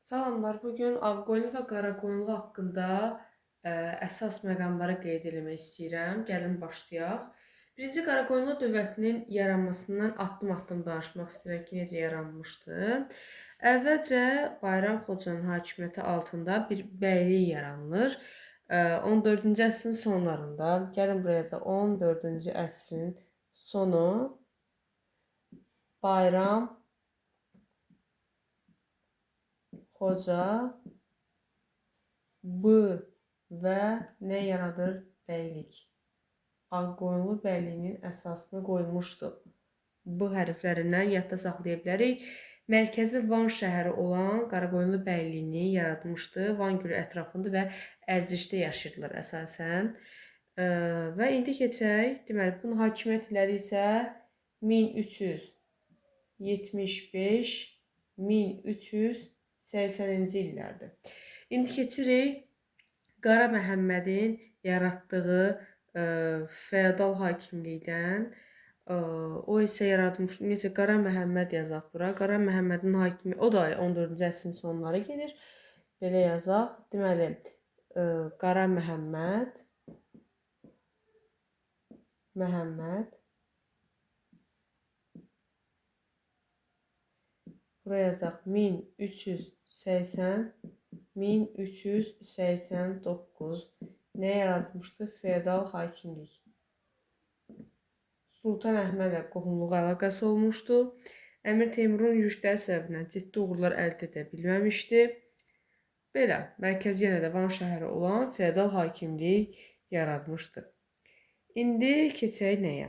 Salamlar. Bugün Ağqoyunlu və Qaraqoyunlu haqqında əsas məqamları qeyd etmək istəyirəm. Gəlin başlayaq. Birinci Qaraqoyunlu dövlətinin yaranmasından addım-addım danışmaq istəyirəm ki, necə yaranmışdı. Əvvəlcə Bayram Xocanın hakimiyyəti altında bir bəylik yaranır. 14-cü əsrin sonlarında, gəlin buraya yazaq, 14-cü əsrin sonu Bayram Xoca B və nə yaradır? Bəylik. Ağqoyunlu bəyliyinin əsasını qoymuşdu. Bu hərflərindən yadda saxlaya bilərik. Mərkəzi Van şəhəri olan Qaraqoyunlu bəyliyini yaratmışdı. Van gölü ətrafında və Ərzişdə yaşayırdılar əsasən. Və indi keçək. Deməli, bunun hakimiyyət illəri isə 1375-1380-ci illərdir. İndi keçirik Qara Məhəmmədin yaratdığı feodal hakimlikdən. O isə yaratmış, necə Qara Məhəmməd yazaq bura. Qara Məhəmmədin hakimiyyəti, o da 14-cü əsrin sonları gedir. Belə yazaq. Deməli, Qara Məhəmməd buraya yazaq 1380-1389 nə yaratmışdı? Feodal hakimlik. Sultan Əhmədlə qohumluq əlaqəsi olmuşdu. Əmir Teymurun yürüşləri səbəbindən ciddi uğurlar əldə edə bilməmişdi. Belə, mərkəzi yenə də Van şəhəri olan feodal hakimlik yaratmışdı. İndi keçək nəyə?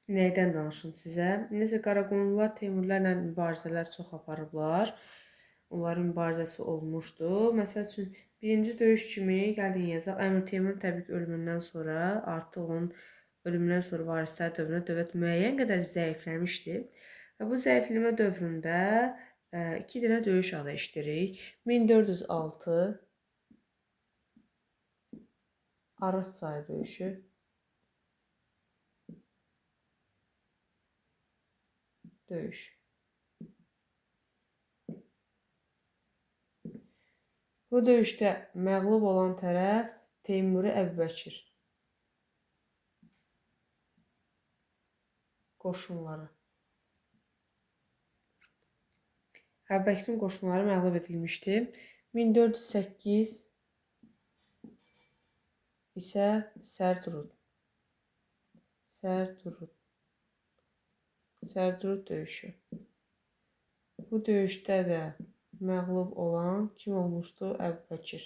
Nəydən danışım sizə? Necə Qaraqoyunlular Teymurlərlə mübarizələr çox aparıblar. Onların mübarizəsi olmuşdu. Məsəl üçün, birinci döyüş kimi gəlin yazaq. Əmir Teymurun təbii ki, ölümündən sonra artıq onun ölümündən sonra varislər dövründə dövlət müəyyən qədər zəifləmişdi. Və bu zəifləmə dövründə iki dənə döyüş adı eşidirik. 1406 Arıq çayı döyüşü. Bu döyüşdə məğlub olan tərəf Teymuri Əbubəkir qoşunları. Əbubəkirin qoşunları məğlub edilmişdi. 1408 isə Sərdurud döyüşü. Bu döyüşdə də məğlub olan kim olmuşdu? Əbubəkir.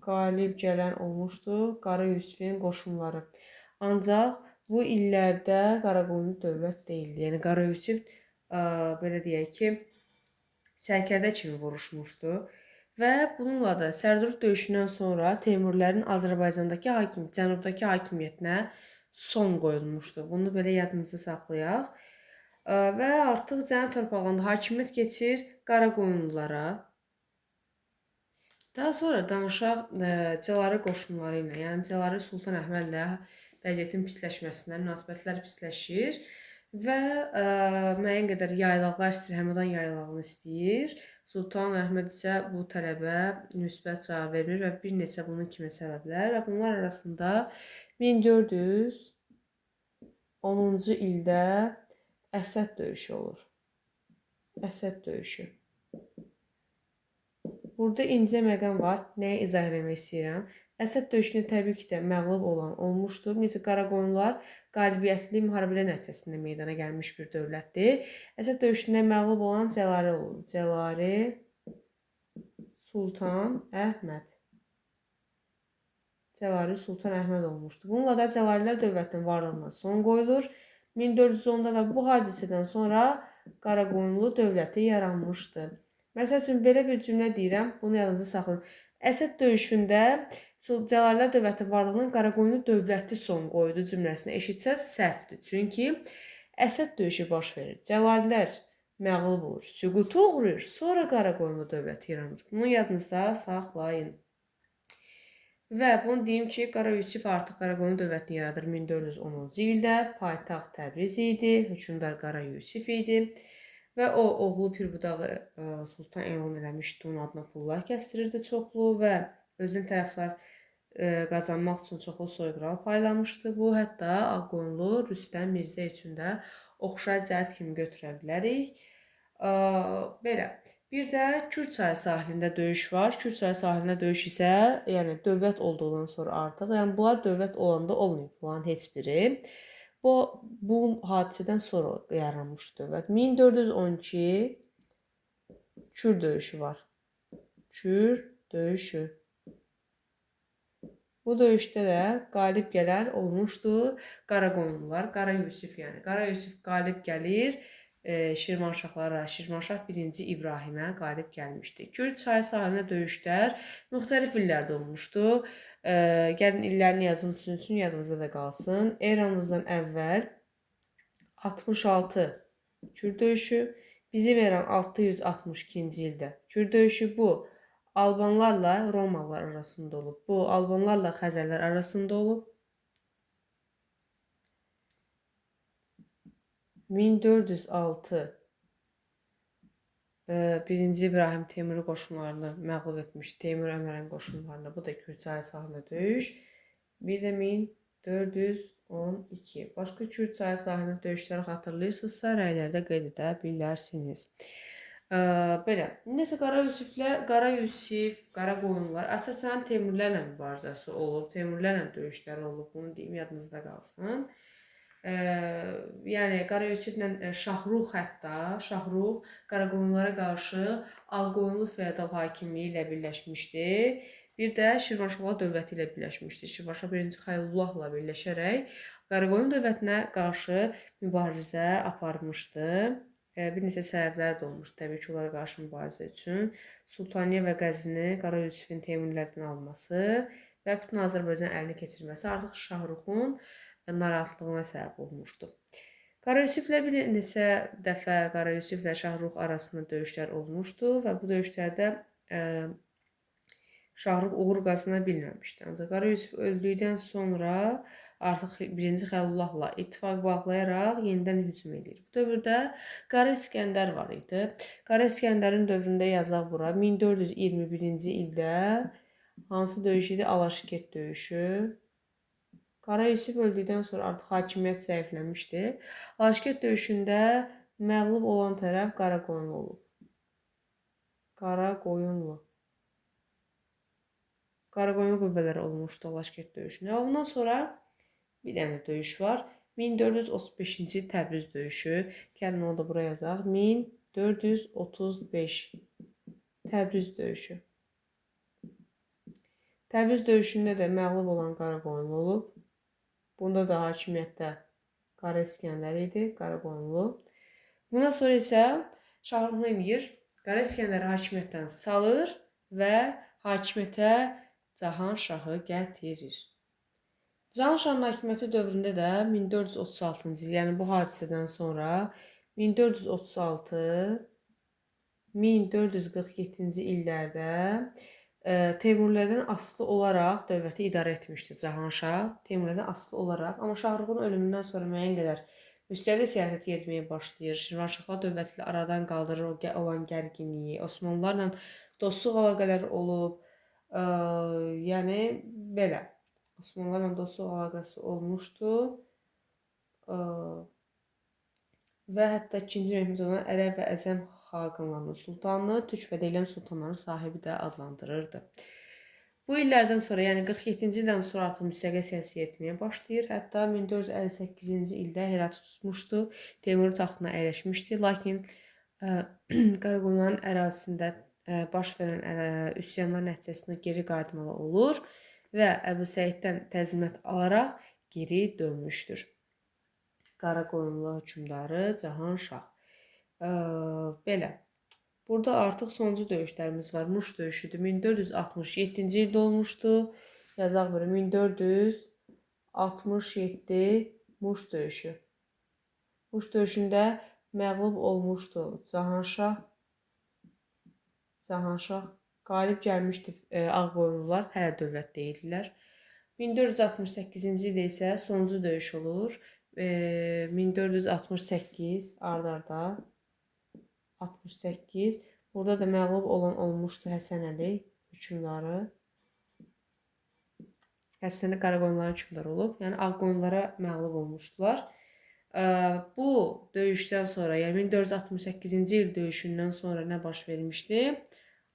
Qalib gələn olmuşdu Qara Yusifin qoşunları. Ancaq bu illərdə Qaraqoyunlu dövlət deyildi. Yəni Qara Yusif belə deyək ki, sərkərdə kimi vuruşmuşdu. Və bununla da Sərdurud döyüşündən sonra Teymurlərin Azərbaycandakı cənubdakı hakimiyyətinə son qoyulmuşdu. Bunu belə yadımızda saxlayaq. Və artıq cənub torpağında hakimiyyət keçir Qaraqoyunlulara. Daha sonra danışaq Cəlaliri qoşunları ilə, yəni Cəlaliri Sultan Əhmədlə vəziyyətin pisləşməsindən, münasibətlər pisləşir və müəyyən qədər yaylaqlar istəyir, Həmədan yaylağını istəyir. Sultan Əhməd isə bu tələbə müsbət cavab vermir və bir neçə bunun kimi səbəblər və bunlar arasında 1410-cu ildə Əsəd döyüşü olur. Əsəd döyüşü. Burada incə məqam var. Nəyə izah etmək istəyirəm? Əsəd döyüşündə təbii ki də məğlub olan olmuşdur. Necə Qaraqoyunlular qalibiyyətli müharibələr nəticəsində meydana gəlmiş bir dövlətdir. Əsəd döyüşündə məğlub olan Cəlaliri olur. Cəlaliri Sultan Əhməd olmuşdur. Bununla da Cəlalilər dövlətinin varlığına son qoyulur. 1410-da da bu hadisədən sonra Qaraqoyunlu dövləti yaranmışdı. Məsəl üçün, belə bir cümlə deyirəm, bunu yadınızda saxlayın. Əsəd döyüşündə Cəlalilər dövlətinin varlığına Qaraqoyunlu dövləti son qoydu cümləsini eşitsəz səhvdir. Çünki Əsəd döyüşü baş verir. Cəlalilər məğlub olur, süquta uğrayır, sonra Qaraqoyunlu dövləti yaranır. Bunu yadınızda saxlayın. Və bunu deyim ki, Qara Yusif artıq Qaraqoyunlu dövlətini yaradır 1410-cu ildə. Paytaxt Təbriz idi, hökmdar Qara Yusif idi. və o oğlu Pirbudağı sultan elan eləmişdi, onun adına pullar kəsdirirdi çoxlu və özünün tərəfdar qazanmaq üçün çoxlu soyqıral paylamışdı. Bu, hətta Ağqoyunlu Rüstəm Mirzə üçün də oxşar cəhət kimi götürə bilərik. Belə. Bir də Kür çayı sahilində döyüş var. Kür çayı sahilində döyüş isə, yəni dövlət olduğundan sonra artıq, yəni bunlar dövlət olanda olmayıb bunların heç biri. Bu hadisədən sonra yaranmış dövlət. 1412 Kür döyüşü var. Kür döyüşü. Bu döyüşdə də qalib gələn olmuşdu Qaraqoyunlular, Qara Yusif yəni. Qara Yusif qalib gəlir Şirvanşahlara, Şirvanşah 1-ci İbrahimə qalib gəlmişdi. Kür çayı sahilində döyüşlər müxtəlif illərdə olmuşdu. Gəlin illərini yazım sizin üçün yadınızda da qalsın. Eramızdan əvvəl 66 Kür döyüşü, bizim eran 662-ci ildə Kür döyüşü bu. Albanlarla Romalılar arasında olub. Bu, Albanlarla Xəzərlər arasında olub. 1406 1-ci İbrahim Teymuri qoşunlarını məğlub etmiş. Teymur Ömərin qoşunlarını. Bu da Kür çayı sahilində döyüş. Bir də 1412. Başqa Kür çayı sahilində döyüşləri xatırlayırsınızsa, rəylərdə qeyd edə bilərsiniz. Belə. Nəsə Qara Yusif, Qaraqoyunlular əsasən Teymurlərlə mübarizəsi olub, Teymurlərlə döyüşləri olub. Bunu deyim, yadınızda qalsın. Yəni Qara Yusiflə Şahrux Qaraqoyunlulara qarşı Ağqoyunlu feodal hakimliyi ilə birləşmişdi. Bir də Şirvanşahlar dövləti ilə birləşmişdi. Şirvanşah 1-ci Xeyrullahla birləşərək Qaraqoyun dövlətinə qarşı mübarizə aparmışdı. Bir neçə səbəblər də olmuşdu təbii ki, onlara qarşı mübarizə üçün. Sultaniyə və Qəzvini Qara Yusifin Teymurilərdən alması və bütün Azərbaycan əlinə keçirməsi artıq Şahruxun narahatlığına səbəb olmuşdu. Qara Yusiflə bir neçə dəfə Qara Yusiflə Şahrux arasında döyüşlər olmuşdu və bu döyüşlərdə Şahrux uğur qazana bilməmişdi. Ancaq Qara Yusif öldükdən sonra artıq 1-ci Xəlullahla ittifaq bağlayaraq yenidən hücum edir. Bu dövrdə Qara İskəndər var idi. Qara İskəndərin dövründə yazaq bura 1421-ci ildə hansı döyüş idi? Alaşkert döyüşü. Qara Yusif öldükdən sonra artıq hakimiyyət zəifləmişdi. Alaşkert döyüşündə məğlub olan tərəf Qaraqoyunlu olub. Qaraqoyunlu qüvvələri olmuşdu Alaşkert döyüşündə. Ondan sonra bir dənə döyüş var. 1435-ci Təbriz döyüşü. Gəlin onu da buraya yazaq. 1435 Təbriz döyüşü. Təbriz döyüşündə də məğlub olan Qaraqoyunlu olub. Bunda da hakimiyyətdə Qara İskəndər idi, Qaraqoyunlu. Bundan sonra isə Şahrux nə edir? Qara İskəndəri hakimiyyətdən salır və hakimiyyətə Cahanşahı gətirir. Cahanşahın hakimiyyəti dövründə də 1436-cı il, yəni bu hadisədən sonra 1436-1447-ci illərdə Teymurilərdən asılı olaraq dövləti idarə etmişdi Cahanşah. Teymurilərdən asılı olaraq. Amma Şahruxun ölümündən sonra müəyyən qədər müstəqil siyasət yeritməyə başlayır. Şirvanşahlar dövləti ilə aradan qaldırır olan gərginliyi. Osmanlılarla dostluq əlaqələri olub. Yəni belə. Osmanlılarla dostluq əlaqəsi olmuşdu. Və hətta 2-ci Mehmed ona Ərəb və Əcəm xaqanlarının sultanı, Türk və Deyləm sultanlarının sahibi də adlandırırdı. Bu illərdən sonra, yəni 47-ci ildən sonra artıq müstəqil siyasət yeritməyə başlayır. Hətta 1458-ci ildə Herat tutmuşdu, Teymuri taxtına əyləşmişdi. Lakin Qaraqoyunluların ərazisində baş verən üsyanlar nəticəsində geri qayıtmalı olur və Əbu Səiddən təzminat alaraq geri dönmüşdür. Qaraqoyunlu hökmdarı Cahanşah. Belə. Burada artıq sonuncu döyüşlərimiz var. Muş döyüşüdür. 1467-ci ildə olmuşdu. Yazaq belə 1467 Muş döyüşü. Muş döyüşündə məğlub olmuşdu Cahanşah. Qalib gəlmişdi Ağqoyunlular. Hələ dövlət deyildilər. 1468-ci ildə isə sonuncu döyüş olur. 1468 ard-arda 68. Burada da məğlub olan olmuşdu Həsənəli hökmdarı. Həsənəli Qaraqoyunların hökmdarı olub. Yəni Ağqoyunlara məğlub olmuşdular. Bu döyüşdən sonra, yəni 1468-ci il döyüşündən sonra nə baş vermişdi?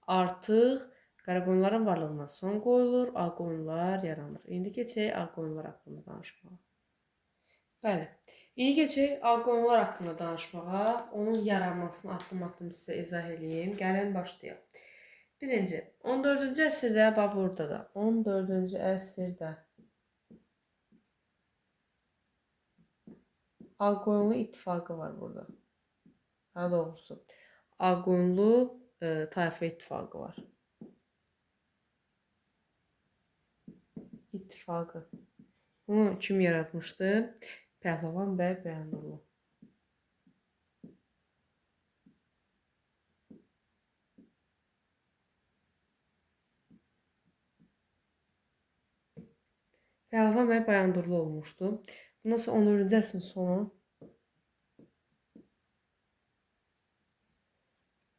Artıq Qaraqoyunların varlığına son qoyulur, Ağqoyunlar yaranır. İndi keçək Ağqoyunlar haqqında danışmağa. Bəli. İndi keçək Ağqoyunlar haqqında danışmağa. Onun yaranmasını addım-addım sizə izah edeyim. Gəlin başlayaq. Birinci, 14-cü əsrdə, bax burada da, 14-cü əsrdə Ağqoyunlu ittifaqı var burada. Daha doğrusu, Ağqoyunlu tayfa ittifaqı var. İttifaqı. Bunu kim yaratmışdı? Pəhləvan bəy Bayandurlu. Pəhləvan bəy Bayandurlu olmuşdu. Bundan sonra 14-cü əsrin sonu.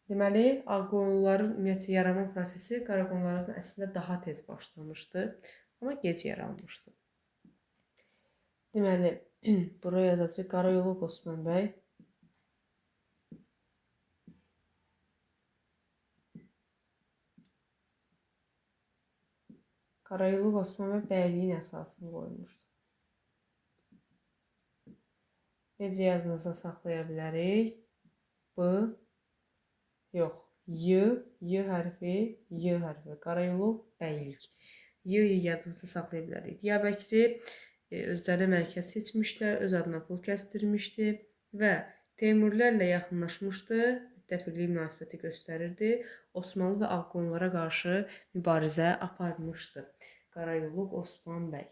Deməli, Ağqoyunluların ümumiyyətlə yaranma prosesi Qaraqoyunlulardan əslində daha tez başlamışdı, amma gec yaranmışdı. Deməli, buraya yazacaq Qarayolub Osman bəy. Qarayolub Osman bəy bəyliyin əsasını qoymuşdu. Necə yadınızda saxlaya bilərik? Y hərfi. Qarayolub bəylik. Y yadımızda saxlaya bilərik. Diyarbəkiri özlərinə mərkəz seçmişlər, öz adına pul kəsdirmişdi və Teymurilərlə yaxınlaşmışdı, müttəfiqlik münasibəti göstərirdi. Osmanlı və Ağqoyunlara qarşı mübarizə aparmışdı. Qarayolub Osman bəy.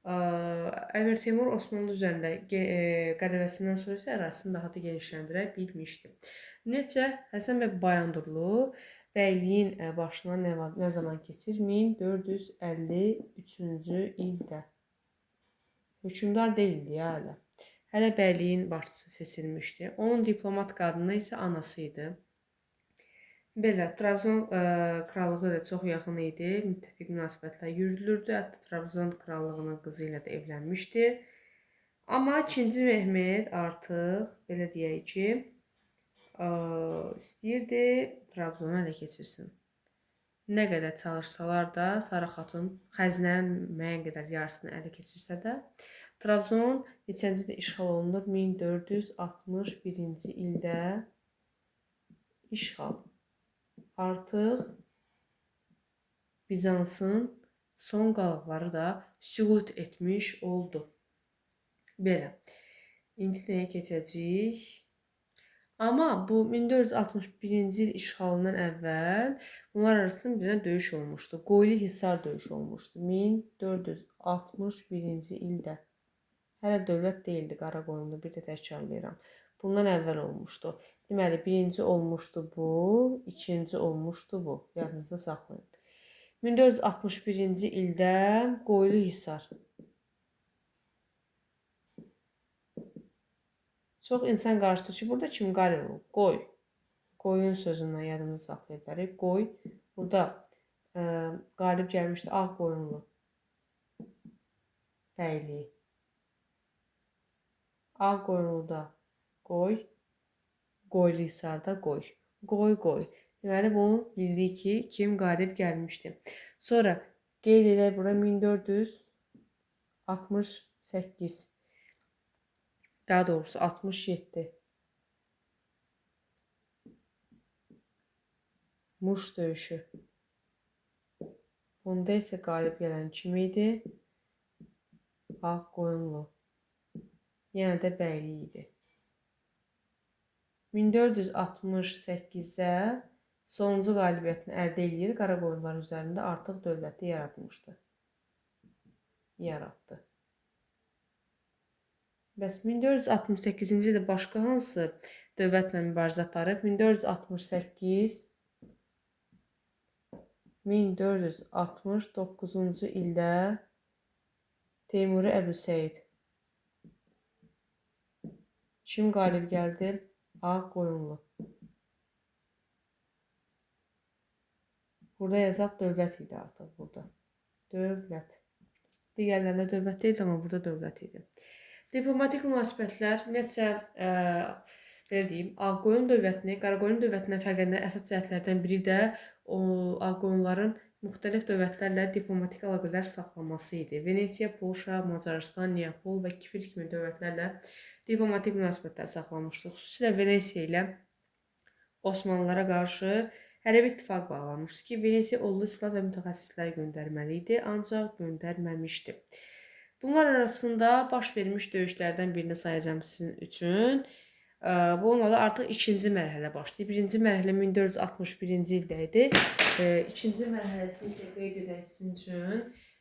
Əmir Teymur Osmanlı üzərində qələbəsindən sonra isə ərazisini daha da genişləndirə bilmişdi. Ümumiyyətcə, Həsən bəy Bayandurlu bəyliyin başına nə zaman keçir? 1453-cü ildə. Hökmdar deyildi ya hələ. Hələ bəyliyin başçısı seçilmişdi. Onun diplomat qadını isə anası idi. Belə, Trabzon krallığı da çox yaxın idi, müttəfiq münasibətlər yürüdülürdü. Hətta Trabzon krallığının qızı ilə də evlənmişdi. Amma 2-ci Mehmet artıq, belə deyək ki, istəyirdi Trabzonu ələ keçirsin. Nə qədər çalışsalar da, Sarı Xatun xəzinənin müəyyən qədər yarısını ələ keçirsə də, Trabzon neçənci ildə işğal olunur? 1461-ci ildə işğal. Artıq Bizansın son qalıqları da süqut etmiş oldu. Belə. İndi nəyə keçəcəyik? Amma bu 1461-ci il işğalından əvvəl bunlar arasında bir dənə döyüş olmuşdu. Qoylu Hisar döyüşü olmuşdu. 1461-ci ildə. Hələ dövlət deyildi Qaraqoyunlu, bir də təkrarlayıram. Bundan əvvəl olmuşdu. Deməli, birinci olmuşdu bu, ikinci olmuşdu bu. Yadınızda saxlayın. 1461-ci ildə Qoylu Hisar. Çox insan qarşıdır ki, burada kim qalib olub? Qoy. Qoyun sözündən yadımızda saxlaya bilərik. Qoy. Burada qalib gəlmişdi Ağqoyunlu bəyliyi. Ağqoyunluda qoy. Qoylu Hisarda qoy. Qoy. Deməli, bunu bildik ki, kim qalib gəlmişdi. Sonra qeyd edək bura 1468. Daha doğrusu 67. Muş döyüşü. Bunda isə qalib gələn kim idi? Ağqoyunlu. Yəni də bəylik idi. 1468-də sonuncu qalibiyyətini əldə edir, Qaraqoyunlar üzərində artıq dövləti yaratmışdı. Yaratdı. Bəs 1468-ci ildə başqa hansı dövlətlə mübarizə aparıb? 1469-cu ildə Teymuri Əbüsəid. Kim qalib gəldi? Ağqoyunlu. Burada yazaq dövlət idi artıq burada. Dövlət. Digərlərində dövlət deyildi, amma burada dövlət idi. Diplomatik münasibətlər ümumiyyətcə belə deyim, Ağqoyun dövlətini Qaraqoyun dövlətindən fərqləndirən əsas cəhətlərdən biri də Ağqoyunların müxtəlif dövlətlərlə diplomatik əlaqələr saxlaması idi. Venesiya, Polşa, Macarıstan, Neapol və Kipr kimi dövlətlərlə diplomatik münasibətlər saxlamışdı. Xüsusilə Venesiya ilə Osmanlılara qarşı hərbi ittifaq bağlanmışdı ki, Venesiya oldu silah və mütəxəssislər göndərməli idi, ancaq göndərməmişdi. Bunlar arasında baş vermiş döyüşlərdən birini sayacağım sizin üçün. Bununla da artıq ikinci mərhələ başlayır. Birinci mərhələ 1461-ci ildə idi. İkinci mərhələsini isə qeyd edək sizin üçün.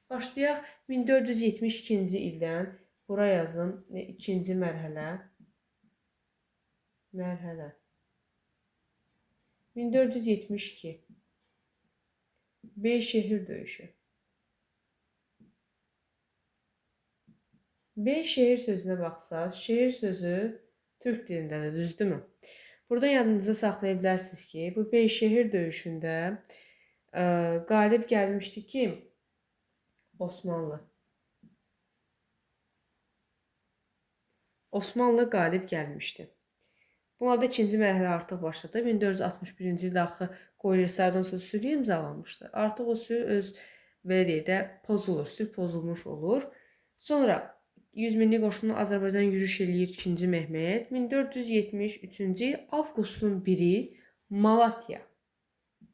Başlayaq 1472-ci ildən. Bura yazın. İkinci mərhələ. 1472. Beyşehir döyüşü. Beyşehir sözünə baxsaq, şehir sözü Türk dilindədir, düzdürmü? Burada yadınızda saxlaya bilərsiniz ki, bu Beyşehir döyüşündə qalib gəlmişdi kim? Osmanlı. Osmanlı qalib gəlmişdi. Bunlarda ikinci mərhələ artıq başladı. 1461-ci ildə axı Qoyun-Sardon sülhü imzalanmışdı. Artıq o sülh öz belə deyək də pozulur, sülh pozulmuş olur. Sonra 100 minlik qoşunu Azərbaycan yürüş eləyir 2-ci Mehmet. 1473-cü il avqustun 1-i Malatya.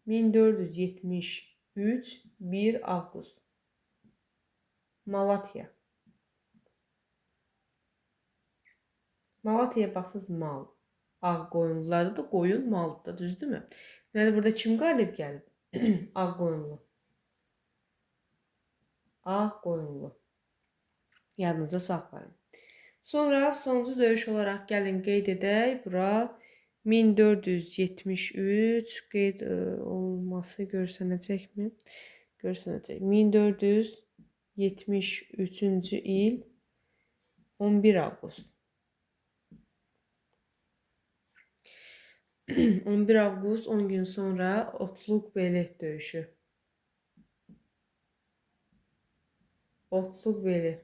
1473 1 avqust. Malatya. Malatya'ya baxsınız mal. Ağqoyunlularda da qoyun maldır, düzdürmü? Yəni burada kim qalib gəlib? Ağqoyunlu. Ağqoyunlu. Yadınızda saxlayın. Sonra sonuncu döyüş olaraq gəlin qeyd edək. Bura 1473 qeyd olması görsənəcəkmi? Görsənəcək. 1473-cü il 11 avqust. 11 avqust 10 gün sonra Otluq-Beylik döyüşü. Otluq-Beylik.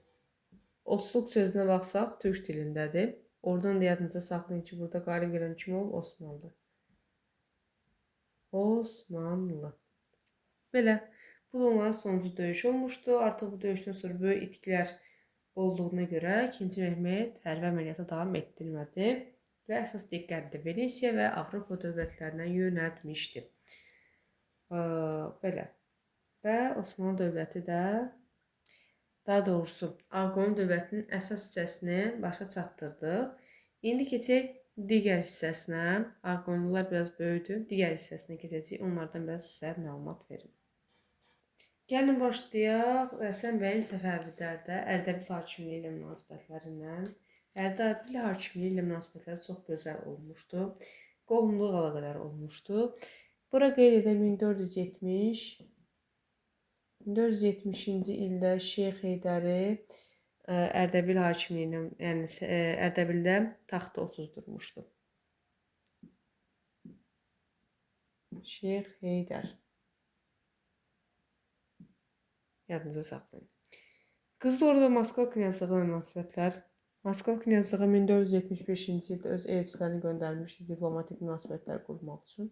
Otluq sözünə baxsaq Türk dilindədir. Oradan da yadınıza saxlayın ki, burada qalib gələn kim olub? Osmanlı. Osmanlı. Belə. Bu da onların sonuncu döyüş olmuşdu. Artıq bu döyüşdən sonra böyük itkilər olduğuna görə 2-ci Mehmet hərbi əməliyyata davam etdirmədi və əsas diqqətini Venesiya və Avropa dövlətlərinə yönəltmişdi. Belə. Və Osmanlı dövləti də, daha doğrusu Ağqoyun dövlətinin əsas hissəsini başa çatdırdıq. İndi keçək digər hissəsinə. Ağqoyunlular biraz böyüdür. Digər hissəsinə keçəcək. Onlardan biraz sizə məlumat verim. Gəlin başlayaq Həsən bəyin Səfəvilərdə Ərdəbil hakimliyi ilə münasibətlərindən. Ərdəbil hakimliyi ilə münasibətləri çox gözəl olmuşdu. Qohumluq əlaqələri olmuşdu. Bura qeyd edə 1470-ci ildə Şeyx Heydəri Ərdəbil hakimliyinə, yəni Ərdəbildə taxtı otuzdurmuşdu. Şeyx Heydər. Yadınıza saxlayın. Qızıl Ordu və Moskva knyazlığı ilə münasibətlər. Moskva knyazlığı 1475-ci ildə öz elçilərini göndərmişdi diplomatik münasibətlər qurmaq üçün.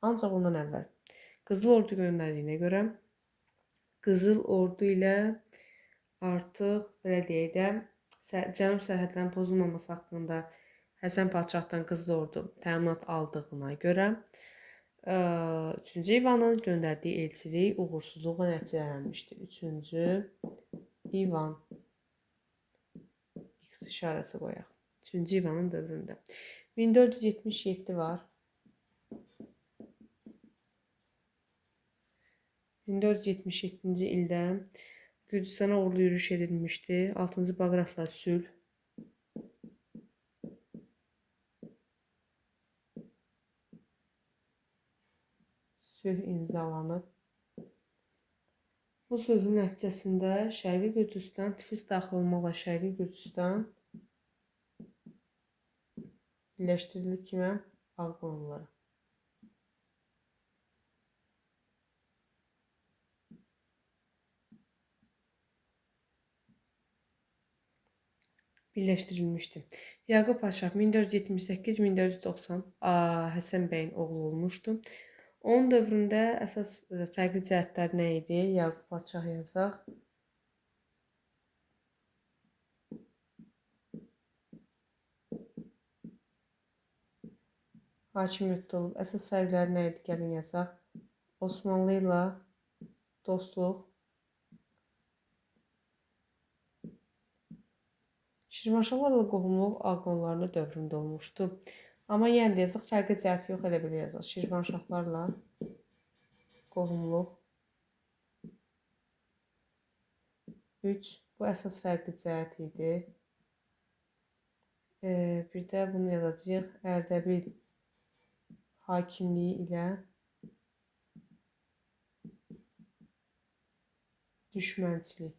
Ancaq ondan əvvəl Qızıl Ordu göndərdiyinə görə Qızıl Ordu ilə artıq belə deyək də cənub sərhədlərin pozulmaması haqqında Həsən Padşahdan Qızıl Ordu təminat aldığına görə 3-cü İvanın göndərdiyi elçilik uğursuzluqla nəticələnmişdi. 3-cü İvan X işarəsi qoyaq. 3-cü İvanın dövründə. 1477 var. 1477-ci ildə Gürcüstana uğurlu yürüş edilmişdi. 6-cı Baqratla sülh. Sülh imzalanıb. Bu sülhün nəticəsində Şərqi Gürcüstan, Tiflis daxil olmaqla Şərqi Gürcüstan birləşdirilir kimə? Ağqoyunlulara. birləşdirilmişdi. Yaqub Paşa 1478-1490 Həsən bəyin oğlu olmuşdu. Onun dövründə əsas fərqli cəhətlər nə idi? Yaqub Padşah yazaq. Hakimiyyətdə olub. Əsas fərqləri nə idi? Gəlin yazaq. Osmanlı ilə dostluq. Şirvanşahlarla qohumluq Aqonlarla dövründə olmuşdu. Amma yenə də yazıq fərqli cəhəti yox, elə belə yazaq. Şirvanşahlarla qohumluq. 3. Bu əsas fərqli cəhət idi. Bir də bunu yazacağıq. Ərdəbil hakimliyi ilə düşmənçilik.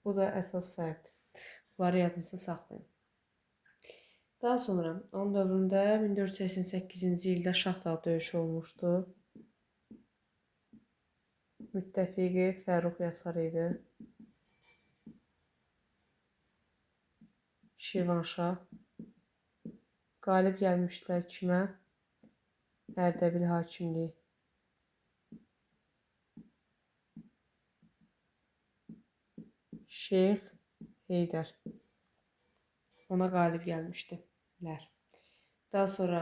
Bu da əsas fərqdir. Bunları yadınızda saxlayın. Daha sonra onun dövründə 1488-ci ildə Şahdağ döyüşü olmuşdu. Müttəfiqi Fərrux Yasar idi. Şirvanşah. Qalib gəlmişdilər kimə? Ərdəbil hakimliyi. Şeyx Heydər. Ona qalib gəlmişdilər. Daha sonra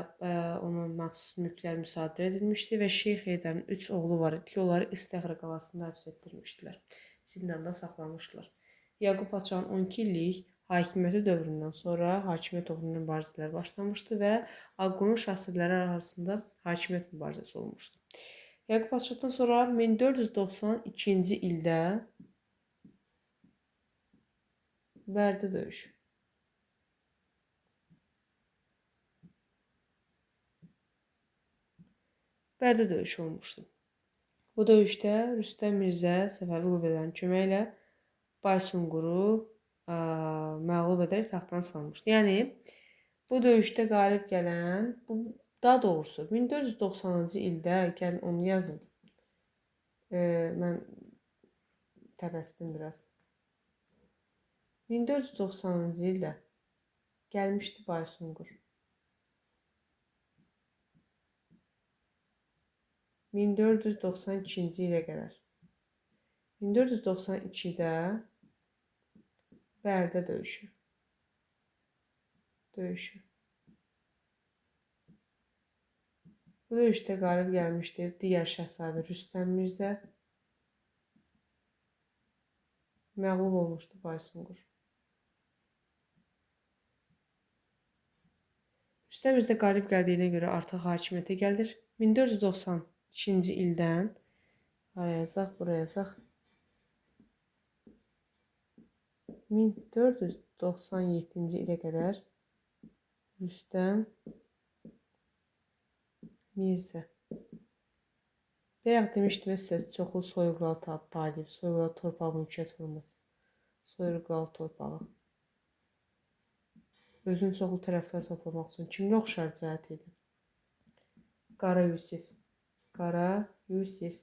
onun məxsus mülklər müsadirə edilmişdi və Şeyx Heydərin 3 oğlu var idi ki, onları İstəğrə qalasında həbs etdirmişdilər. Zindanda saxlamışdılar. Yaqub Paşanın 12 illik hakimiyyəti dövründən sonra hakimiyyət uğrunda mübarizələr başlamışdı və Aqonun şahzadələri arasında hakimiyyət mübarizəsi olmuşdu. Yaqub Paşadan sonra 1492-ci ildə Bərdə döyüşü. Bərdə döyüşü olmuşdu. Bu döyüşdə Rüstəm Mirzə Səfəvi qüvvələrin köməyi ilə Baysunquru məğlub edərək taxtdan salmışdı. Yəni, bu döyüşdə qalib gələn, daha doğrusu 1490-cı ildə, gəlin onu yazın. Mən tələsdim biraz. 1490-cı ildə gəlmişdi Baysunqur. 1492-ci ilə qədər. 1492-də Bərdə döyüşü. Bu döyüşdə qalib gəlmişdi digər şəhzadə Rüstəm Mirzə. Məğlub olmuşdu Baysunqur. Rüstəm Mirzə qalib gəldiyinə görə artıq hakimiyyətə gəlir. 1492-ci ildən buraya yazaq. 1497-ci ilə qədər Rüstəm Mirzə. Bayaq demişdim sizə çoxlu soyuqlalı tapıb, soyuqlalı torpağı mülkiyyət vurması. Soyuqlalı torpağı. Özünün çoxlu tərəflər toplamaq üçün kimlə oxşar cəhət idi? Qara Yusif.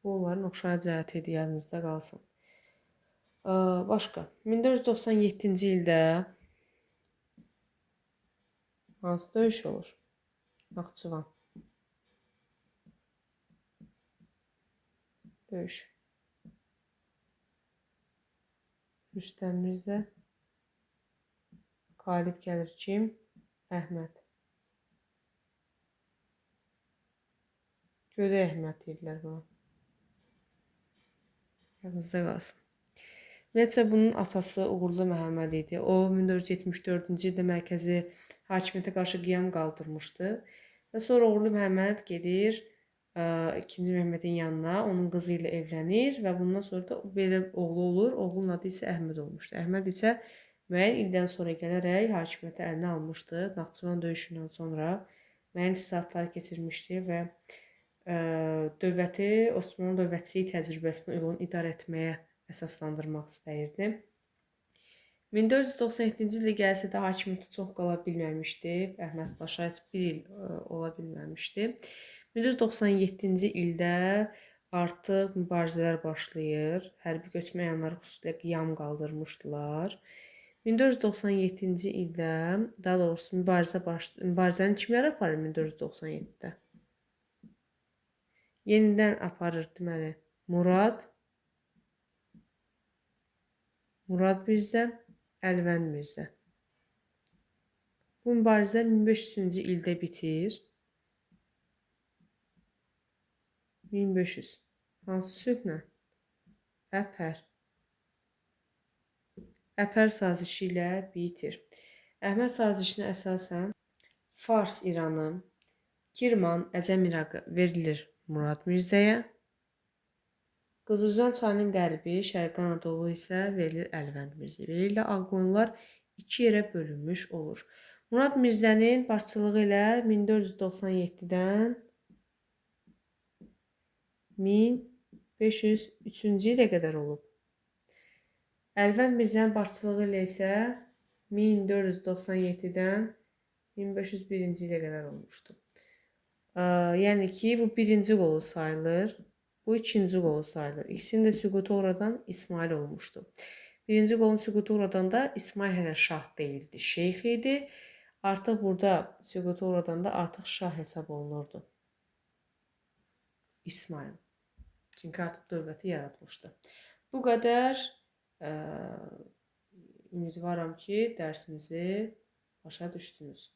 Bu onların oxşar cəhət idi, yadınızda qalsın. Başqa. 1497-ci ildə hansı döyüş olur? Naxçıvan. Döyüş. Rüstəm Mirzə. Qalib gəlir kim? Əhməd. Gödə Əhməd deyirlər buna. Yadınızda qalsın. Ümumiyyətcə, bunun atası Uğurlu Məhəmməd idi. O, 1474-cü ildə mərkəzi hakimiyyətə qarşı qiyam qaldırmışdı. Və sonra Uğurlu Məhəmməd gedir 2-ci Məhəmmədin yanına, onun qızı ilə evlənir və bundan sonra da belə oğlu olur. Oğlunun adı isə Əhməd olmuşdu. Əhməd isə müəyyən ildən sonra gələrək hakimiyyəti əlinə almışdı. Naxçıvan döyüşündən sonra müəyyən islahatlar keçirmişdi və dövləti Osmanlı dövlətçilik təcrübəsinə uyğun idarə etməyə əsaslandırmaq istəyirdi. 1497-ci ildə gəlsə də hakimiyyətdə çox qala bilməmişdi. Əhməd Paşa heç bir il ola bilməmişdi. 1497-ci ildə artıq mübarizələr başlayır. Hərbi köçməyənlər xüsusilə qiyam qaldırmışdılar. 1497-ci ildə, daha doğrusu mübarizəni kimlər aparır 1497-də? Yenidən aparır deməli Murad Mirzə, Əlvənd Mirzə. Bu mübarizə 1500-cü ildə bitir. 1500. Hansı sülhlə? Əpər. Əpər sazişi ilə bitir. Əhməd sazişinə əsasən Fars İranı, Kirman, Əcəm İraqı verilir Murad Mirzəyə. Qızılcan çayının qərbi, Şərqi Anadolu isə verilir Əlvənd Mirzəyə. Beləliklə Ağqoyunlular iki yerə bölünmüş olur. Murad Mirzənin başçılığı ilə 1497-dən 1503-cü ilə qədər olub. Əlvənd Mirzənin başçılığı ilə isə 1497-dən 1501-ci ilə qədər olmuşdu. Yəni ki, bu birinci qolu sayılır, bu ikinci qolu sayılır. İkisinin də süqutu oradan İsmail olmuşdu. Birinci qolun süqutu oradan da İsmail hələ şah deyildi, şeyx idi. Artıq burada süqutu oradan da artıq şah hesab olunurdu. İsmail. Çünki artıq dövləti yaratmışdı. Bu qədər. Ümidvaram ki, dərsimizi başa düşdünüz.